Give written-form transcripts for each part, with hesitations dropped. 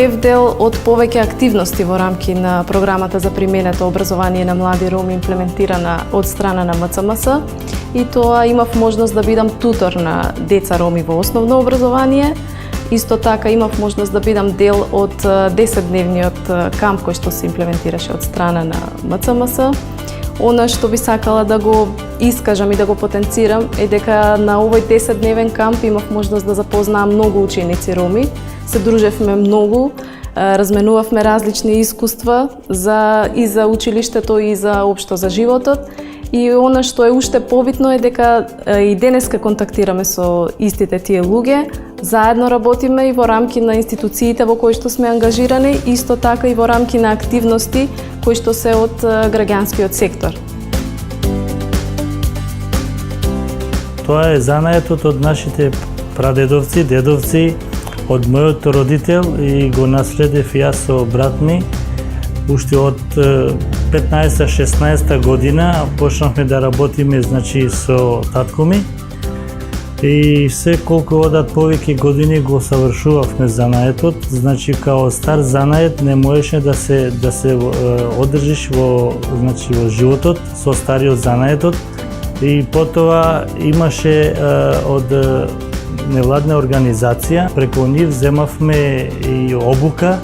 бев дел од повеќе активности во рамки на програмата за применето образование на млади роми имплементирана од страна на МЦМС и тоа имав можност да бидам тутор на деца роми во основно образование. Исто така имав можност да бидам дел од 10-дневниот камп кој што се имплементираше од страна на МЦМС. Она што би сакала да го искажам и да го потенцирам е дека на овој 10-дневен камп имав можност да запознаам многу ученици роми. Се дружевме многу, разменувавме различни искуства и за училиштето и за општо за животот. И она што е уште побитно е дека и денеска контактираме со истите тие луѓе, заедно работиме и во рамки на институциите во кои што сме ангажирани, исто така и во рамки на активности кои што се од граѓанскиот сектор. Тоа е занаетот од нашите прадедовци, дедовци, од мојот родител и го наследев јас со брат ми. Уште од 15-16 година почнавме да работиме со татко ми и се колку одат повеќе години го совршувавме занаетот, као стар занает не можеше да се одржиш во животот со стариот занаетот и потоа имаше од невладна организација, преку нив земавме и обука.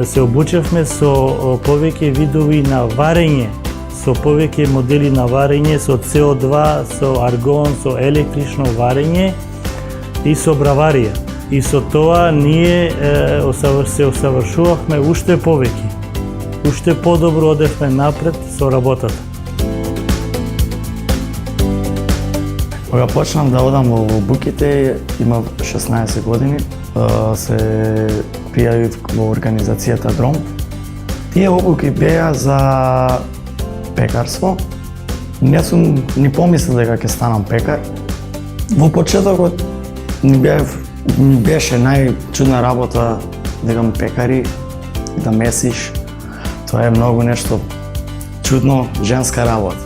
Се обучевме со повеќе видови на варење, со повеќе модели на варење, со CO2, со аргон, со електрично варење и со браварија. И со тоа ние се усавршувавме уште повеќе. Уште подобро одевме напред со работата. Кога почнав да одам во обуките, имав 16 години, се пријавив во организацијата Дром. Тие обуки беа за пекарство. Не сум ни помислил дека ќе станам пекар. Во почетокот ми беше најчудна работа дека ме пекари, да месиш. Тоа е многу нешто чудно, женска работа.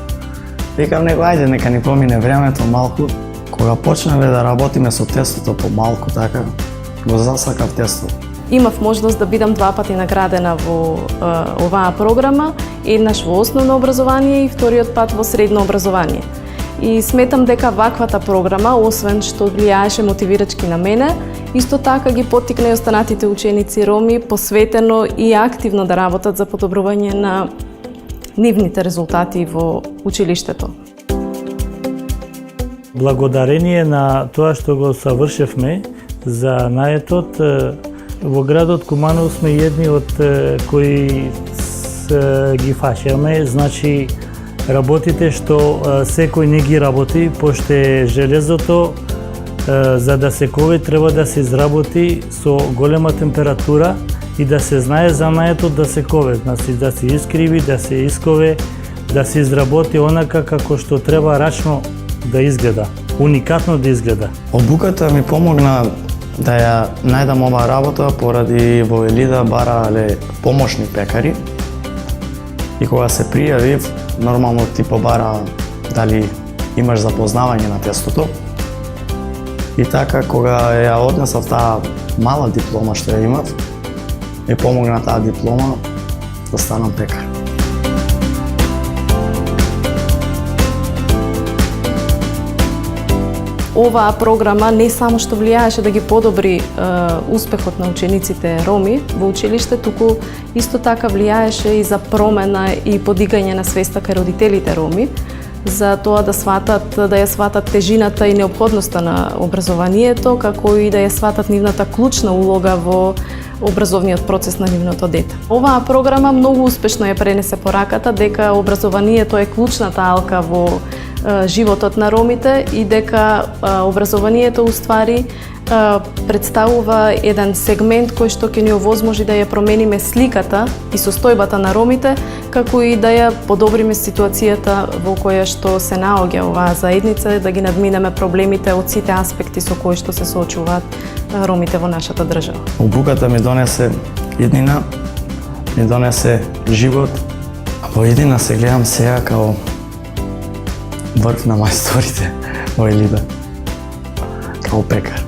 Викам него, ајде, нека ни помине времето малку. Кога почнавме да работиме со тестото по малку така, го засакав тестото. Имав можност да бидам 2 пати наградена во оваа програма, еднаш во основно образование и вториот пат во средно образование. И сметам дека ваквата програма, освен што влијаеше мотивирачки на мене, исто така ги поттикна и останатите ученици роми посветено и активно да работат за подобрување на нивните резултати во училиштето. Благодарение на тоа што го совршевме за наетот, во градот Куманово сме едни од кои ги фашаме, работите што секој не ги работи, пошто железото за да се кове треба да се изработи со голема температура и да се знае занаетот да се кове, да се искриви, да се искове, да се изработи онака како што треба рачно да изгледа, уникатно да изгледа. Обуката ми помогна да ја најдам оваа работа поради во Елида барале помошни пекари и кога се пријавив, нормално ти побара дали имаш запознавање на тестото. И така, кога ја однесав таа мала диплома што ја имав, ми помогна таа диплома да станам пекар. Оваа програма не само што влијаеше да ги подобри успехот на учениците роми во училиште, туку исто така влијаеше и за промена и подигање на свеста кај родителите роми, за тоа да ја сватат тежината и неопходноста на образованието, како и да ја сватат нивната клучна улога во образовниот процес на нивното дете. Оваа програма многу успешно ја пренесе пораката дека образованието е клучната алка во животот на ромите и дека образованието уствари представува еден сегмент кој што ќе ни овозможи да ја промениме сликата и состојбата на ромите, како и да ја подобриме ситуацијата во која што се наоѓа оваа заедница, да ги надминеме проблемите од сите аспекти со кои што се соочуваат ромите во нашата држава. Обуката ми донесе еднина, ми донесе живот. Во еднина се гледам сега као врв на мајсторите во Елида, као пекар.